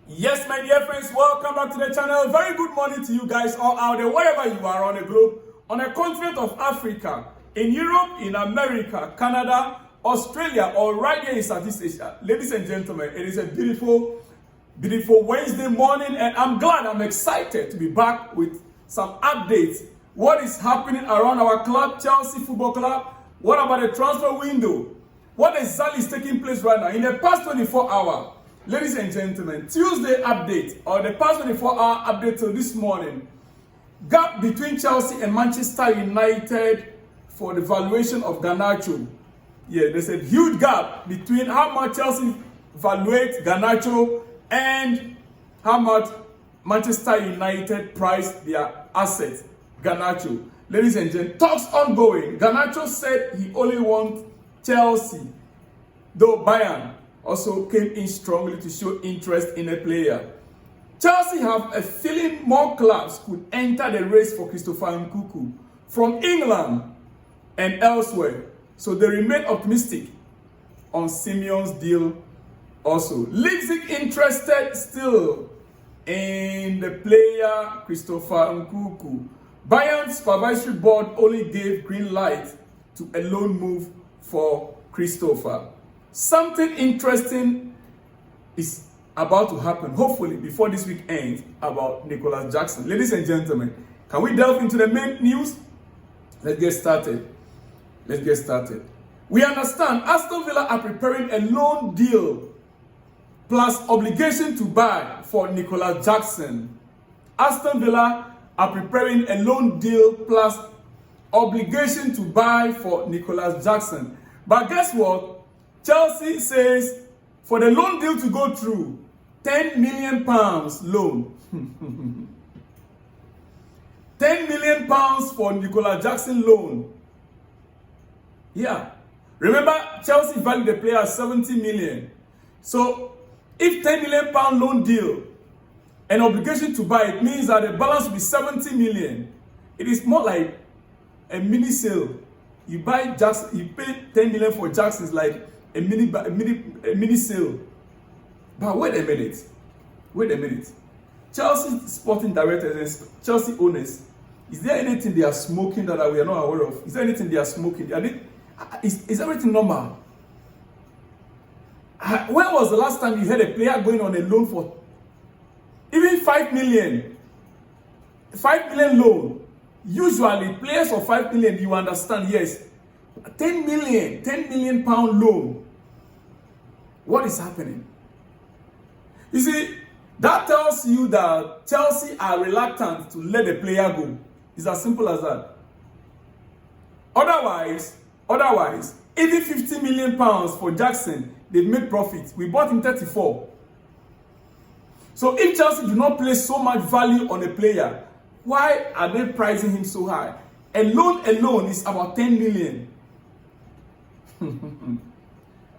Yes, my dear friends, welcome back to the channel. Very good morning to you guys all out there, wherever you are on the globe, on the continent of Africa, in Europe, in America, Canada, Australia, or right here in Southeast Asia. Ladies and gentlemen, it is a beautiful Wednesday morning, and I'm excited to be back with some updates. What is happening around our club, Chelsea Football Club? What about the transfer window? What exactly is taking place right now? In the past 24 hours, ladies and gentlemen, Tuesday update, or the past 24-hour update till this morning, gap between Chelsea and Manchester United for the valuation of Garnacho. Yeah, there's a huge gap between how much Chelsea valuates Garnacho and how much Manchester United price their asset, Garnacho. Ladies and gentlemen, talks ongoing. Garnacho said he only wants Chelsea, though Bayern also came in strongly to show interest in a player. Chelsea have a feeling more clubs could enter the race for Christopher Nkunku from England and elsewhere, so they remain optimistic on Simeon's deal also. Leipzig interested still in the player Christopher Nkunku. Bayern's supervisory board only gave green light to a loan move for Christopher. Something interesting is about to happen, hopefully, before this week ends, about Nicolas Jackson. Ladies and gentlemen, can we delve into the main news? Let's get started. We understand Aston Villa are preparing a loan deal plus obligation to buy for Nicolas Jackson. Aston Villa are preparing a loan deal plus obligation to buy for Nicolas Jackson. But guess what? Chelsea says for the loan deal to go through, £10 million loan. £10 million for Nicolas Jackson loan. Yeah. Remember, Chelsea valued the player at 70 million. So, if £10 million loan deal and obligation to buy, it means that the balance will be 70 million. It is more like a mini sale. You buy Jackson, you pay 10 million for Jackson, it's like a mini sale. But wait a minute. Chelsea sporting directors and Chelsea owners, is there anything they are smoking that we are not aware of? Is there anything they are smoking? Is everything normal? When was the last time you had a player going on a loan for even 5 million? 5 million loan. Usually, players of 5 million, you understand, yes. 10 million pound loan. What is happening? You see, that tells you that Chelsea are reluctant to let the player go. It's as simple as that. Otherwise, even 50 million pounds for Jackson, they've made profit. We bought him 34. So if Chelsea do not place so much value on a player, why are they pricing him so high? A loan alone is about 10 million.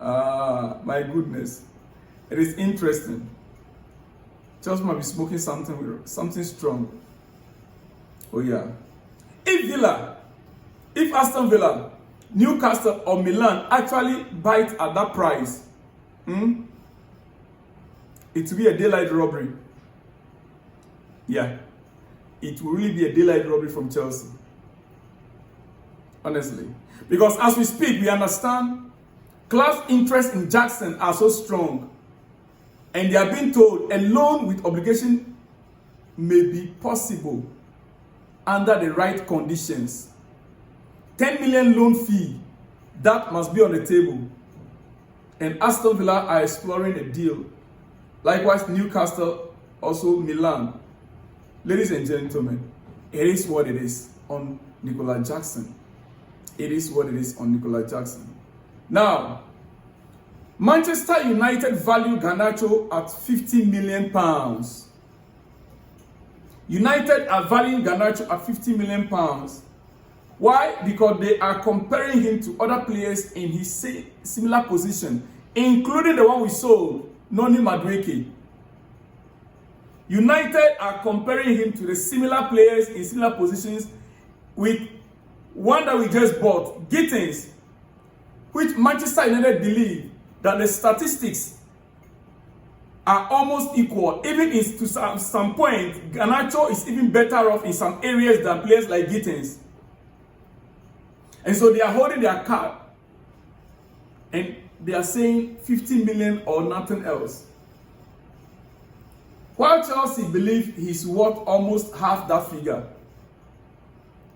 My goodness. It is interesting. Chelsea might be smoking something strong. Oh yeah. If Aston Villa, Newcastle or Milan actually bite at that price, it will be a daylight robbery. Yeah. It will really be a daylight robbery from Chelsea. Honestly. Because as we speak, we understand clubs' interest in Jackson are so strong. And they are being told a loan with obligation may be possible under the right conditions. 10 million loan fee, that must be on the table. And Aston Villa are exploring a deal. Likewise, Newcastle, also Milan. Ladies and gentlemen, it is what it is on Nicolas Jackson. It is what it is on Nicolas Jackson. Now, Manchester United value Garnacho at £50 million. United are valuing Garnacho at £50 million. Why? Because they are comparing him to other players in his similar position, including the one we sold, Noni Madueke. United are comparing him to the similar players in similar positions with one that we just bought, Gittins, which Manchester United believe that the statistics are almost equal. Even to some point, Garnacho is even better off in some areas than players like Gittins. And so they are holding their card. And they are saying 50 million or nothing else. While Chelsea believe he's worth almost half that figure.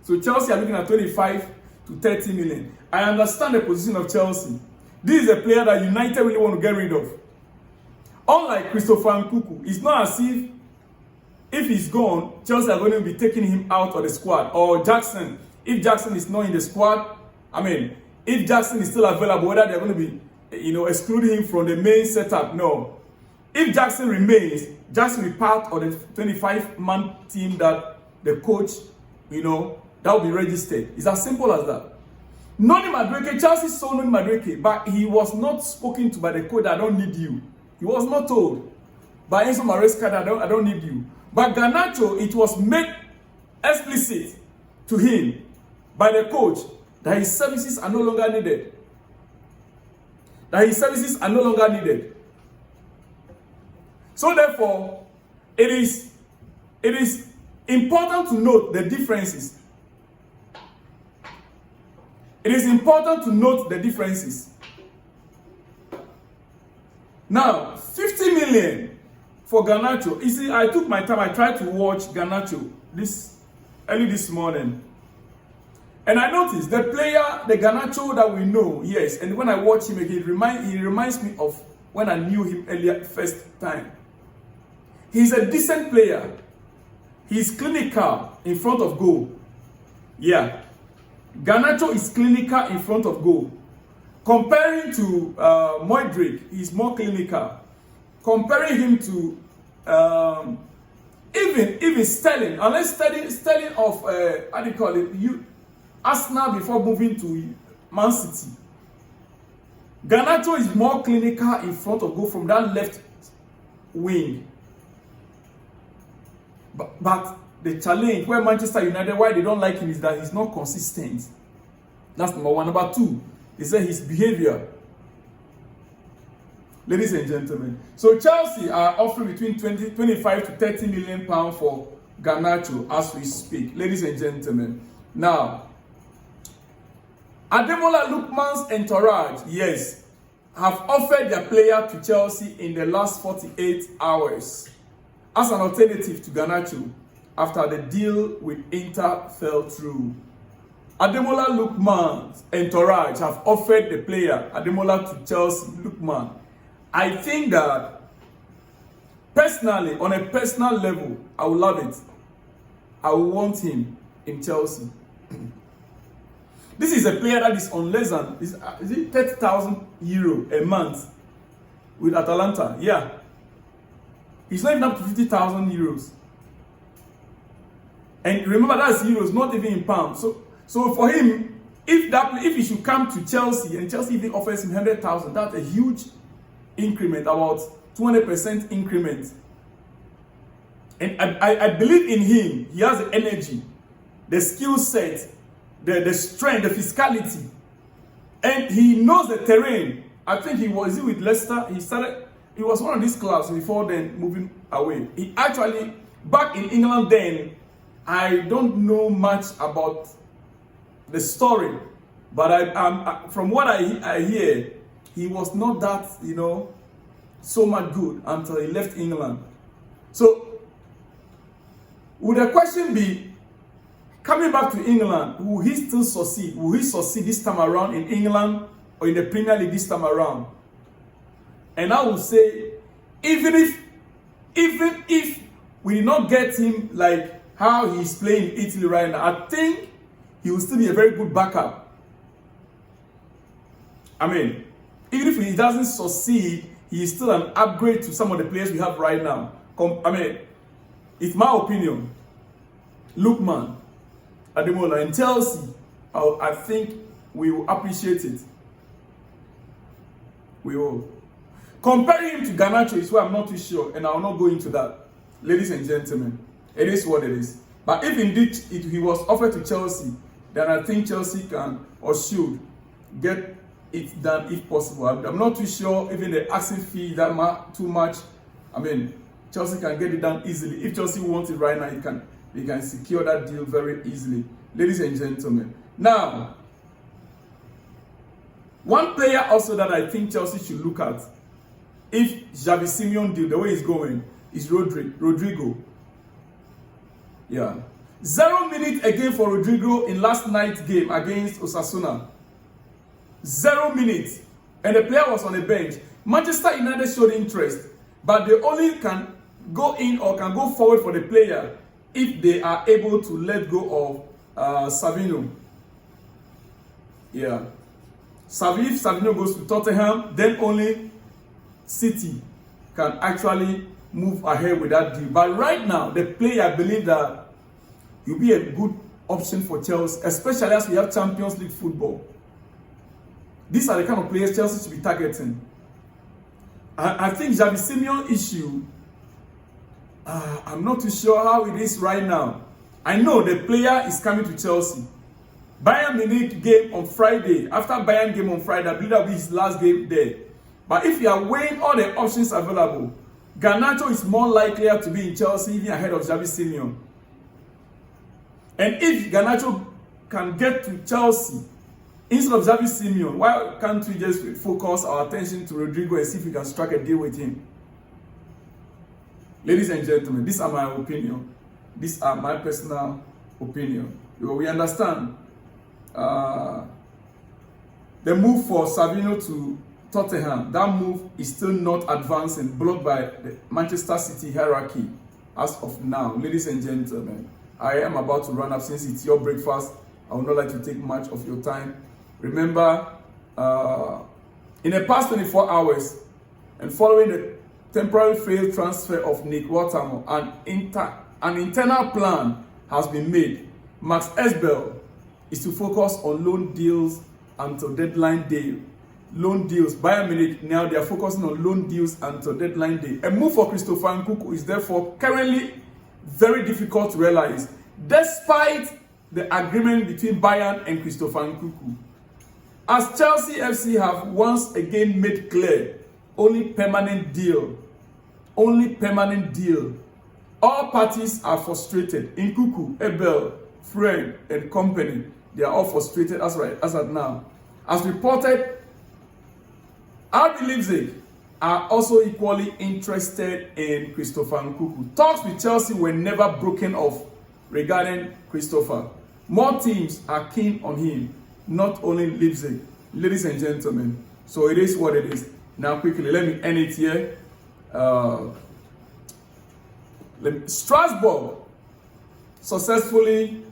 So Chelsea are looking at 25 to 30 million. I understand the position of Chelsea. This is a player that United really want to get rid of. Unlike Christopher Nkunku, it's not as if he's gone, Chelsea are going to be taking him out of the squad. Or Jackson, if Jackson is not in the squad, if Jackson is still available, whether they're going to be, excluding him from the main setup, no. If Jackson remains, Jackson will be part of the 25-man team that the coach, that will be registered. It's as simple as that. Noni Madueke, Chelsea saw Noni Madueke, but he was not spoken to by the coach, I don't need you. He was not told by Enzo Maresca that I don't need you. But Garnacho, it was made explicit to him by the coach that his services are no longer needed. So therefore, it is important to note the differences. Now, 50 million for Garnacho. You see, I took my time. I tried to watch Garnacho early this morning. And I noticed the player, the Garnacho that we know, yes. And when I watch him again, he reminds me of when I knew him earlier, first time. He's a decent player. He's clinical in front of goal. Yeah. Garnacho is clinical in front of goal. Comparing to Modric, he's more clinical. Comparing him to even Sterling, unless Sterling of how do you call it? Arsenal before moving to Man City. Garnacho is more clinical in front of goal from that left wing. But the challenge where Manchester United, why they don't like him is that he's not consistent. That's number one. Number two, they say his behavior. Ladies and gentlemen, so Chelsea are offering between 25 to 30 million pounds for Garnacho as we speak. Ladies and gentlemen, now Adola Lukeman's entourage, yes, have offered their player to Chelsea in the last 48 hours as an alternative to Garnacho after the deal with Inter fell through. Ademola Lukeman's entourage have offered the player Ademola to Chelsea. Lukeman, I think that personally, on a personal level, I would love it. I would want him in Chelsea. This is a player that is on less than, is it 30,000 euro a month with Atalanta? Yeah. He's not even up to 50,000 euros. And remember, that's euros, not even in pounds. So for him, if he should come to Chelsea and Chelsea even offers him 100,000, that's a huge increment, about 200% increment. And I believe in him. He has the energy, the skill set, the strength, the physicality, and he knows the terrain. I think he was with Leicester. He was one of these clubs before then moving away. He actually, back in England then, I don't know much about the story, but from what I hear, he was not that, so much good until he left England. So, would the question be, coming back to England, will he still succeed? Will he succeed this time around in England or in the Premier League this time around? And I will say, even if we did not get him like how he's playing in Italy right now, I think he will still be a very good backup. Even if he doesn't succeed, he is still an upgrade to some of the players we have right now. It's my opinion. Lukeman, Ademola, and Chelsea, I think we will appreciate it. We will. Comparing him to Garnacho is where I'm not too sure, and I will not go into that. Ladies and gentlemen, it is what it is. But if indeed he was offered to Chelsea, then I think Chelsea can or should get it done if possible. I'm not too sure even the asking fee is that too much I mean, Chelsea can get it done easily. If Chelsea wants it right now, they can secure that deal very easily. Ladies and gentlemen. Now, one player also that I think Chelsea should look at, if Xavi Simons deal, the way it's going, is Rodrigo. Yeah. 0 minutes again for Rodrigo in last night's game against Osasuna. 0 minutes. And the player was on the bench. Manchester United showed interest, but they only can go in or can go forward for the player if they are able to let go of Savino. Yeah. If Savino goes to Tottenham, then only City can actually move ahead with that deal. But right now, the player, I believe that he'll be a good option for Chelsea, especially as we have Champions League football. These are the kind of players Chelsea should be targeting. I think Xavi Simons issue, I'm not too sure how it is right now. I know the player is coming to Chelsea. Bayern Munich game on Friday. After Bayern game on Friday, I believe that will be his last game there. But if you are weighing all the options available, Garnacho is more likely to be in Chelsea even ahead of Xavi Simons. And if Garnacho can get to Chelsea instead of Xavi Simons, why can't we just focus our attention to Rodrigo and see if we can strike a deal with him? Ladies and gentlemen, these are my opinion. These are my personal opinion. We understand the move for Savino to Tottenham, that move is still not advancing, blocked by the Manchester City hierarchy as of now. Ladies and gentlemen, I am about to run up. Since it's your breakfast, I would not like to take much of your time. Remember, in the past 24 hours, and following the temporary failed transfer of Nicolas Jackson, an internal plan has been made. Max Esbel is to focus on loan deals until deadline day. Loan deals. Bayern Munich, now they are focusing on loan deals until deadline day. A move for Christopher Nkunku is therefore currently very difficult to realize, despite the agreement between Bayern and Christopher Nkunku. As Chelsea FC have once again made clear, only permanent deal. Only permanent deal. All parties are frustrated. Nkunku, Ebel, Fred, and company, they are all frustrated as at now. As reported, RB Leipzig are also equally interested in Christopher Nkunku. Talks with Chelsea were never broken off regarding Christopher. More teams are keen on him, not only Leipzig. Ladies and gentlemen, so it is what it is. Now quickly, let me end it here. Strasbourg successfully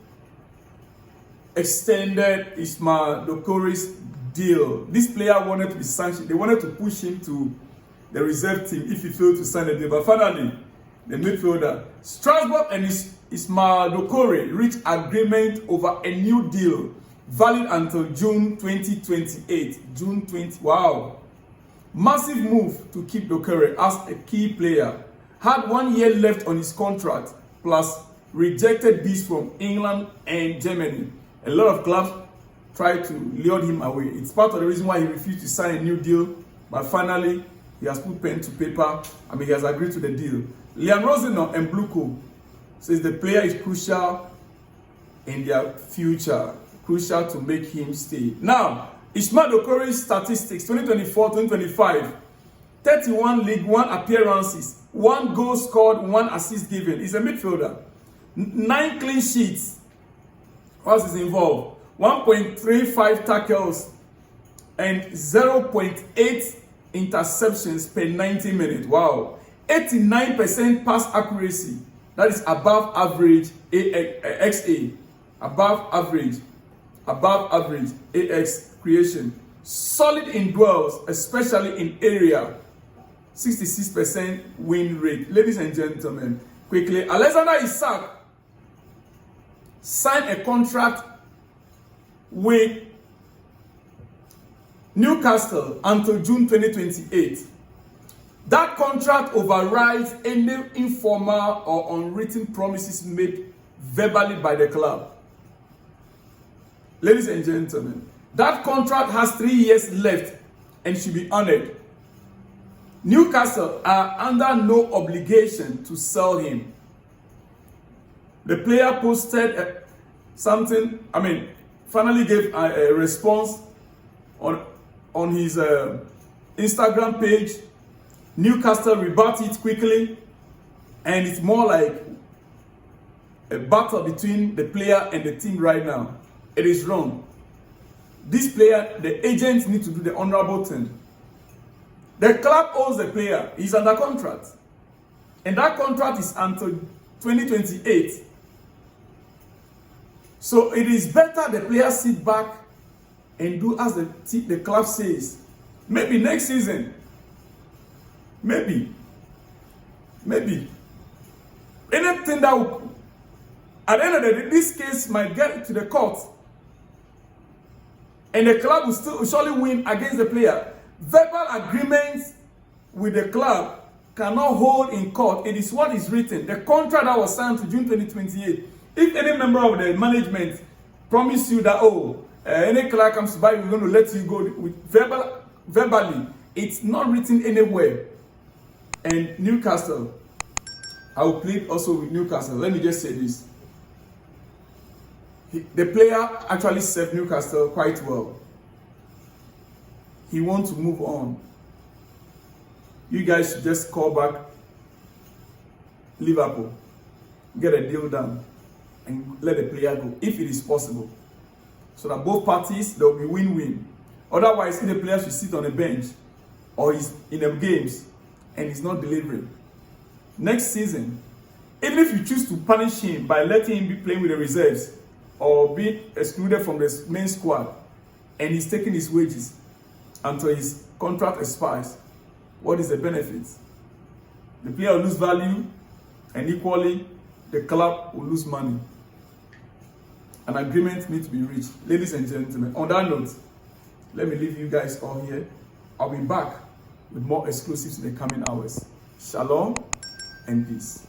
extended Ismail Dokore's deal. This player wanted to be sanctioned. They wanted to push him to the reserve team if he failed to sign a deal. But finally, the midfielder, Strasbourg and Ismail Dokore reached agreement over a new deal valid until June 2028. June 20. Wow. Massive move to keep Dokore as a key player. Had 1 year left on his contract, plus rejected bids from England and Germany. A lot of clubs tried to lure him away. It's part of the reason why he refused to sign a new deal, but finally, he has put pen to paper. He has agreed to the deal. Liam Rosenau and Bluco says the player is crucial in their future, crucial to make him stay. Now, Ismail Dokore's statistics, 2024-2025, 31 League One appearances, 1 goal scored, 1 assist given. He's a midfielder. 9 clean sheets. What is involved? 1.35 tackles and 0.8 interceptions per 90 minutes. Wow. 89% pass accuracy. That is above average XA. Above average AX creation. Solid in duels, especially in area. 66% win rate. Ladies and gentlemen, quickly, Alexander Isak signed a contract with Newcastle until June 2028. That contract overrides any informal or unwritten promises made verbally by the club. Ladies and gentlemen, that contract has 3 years left and should be honored. Newcastle are under no obligation to sell him. The player posted finally gave a response on his Instagram page. Newcastle rebutted it quickly, and it's more like a battle between the player and the team right now. It is wrong. This player, the agents need to do the honorable thing. The club owns the player. He's under contract. And that contract is until 2028. So it is better the player sit back and do as the club says. Maybe next season. Maybe. Anything that will, at the end of the day, this case might get to the court. And the club will still surely win against the player. Verbal agreements with the club cannot hold in court. It is what is written. The contract that was signed to June 2028. If any member of the management promise you that, any club comes to buy, we're going to let you go with verbally, it's not written anywhere. And Newcastle, I will plead also with Newcastle. Let me just say this. The player actually served Newcastle quite well. He wants to move on. You guys should just call back Liverpool, get a deal done, and let the player go, if it is possible. So that both parties, there will be win-win. Otherwise, if the player should sit on a bench or he's in the games and he's not delivering, next season, even if you choose to punish him by letting him be playing with the reserves or be excluded from the main squad, and he's taking his wages until his contract expires, what is the benefit? The player will lose value, and equally, the club will lose money. An agreement needs to be reached. Ladies and gentlemen, on that note, let me leave you guys all here. I'll be back with more exclusives in the coming hours. Shalom and peace.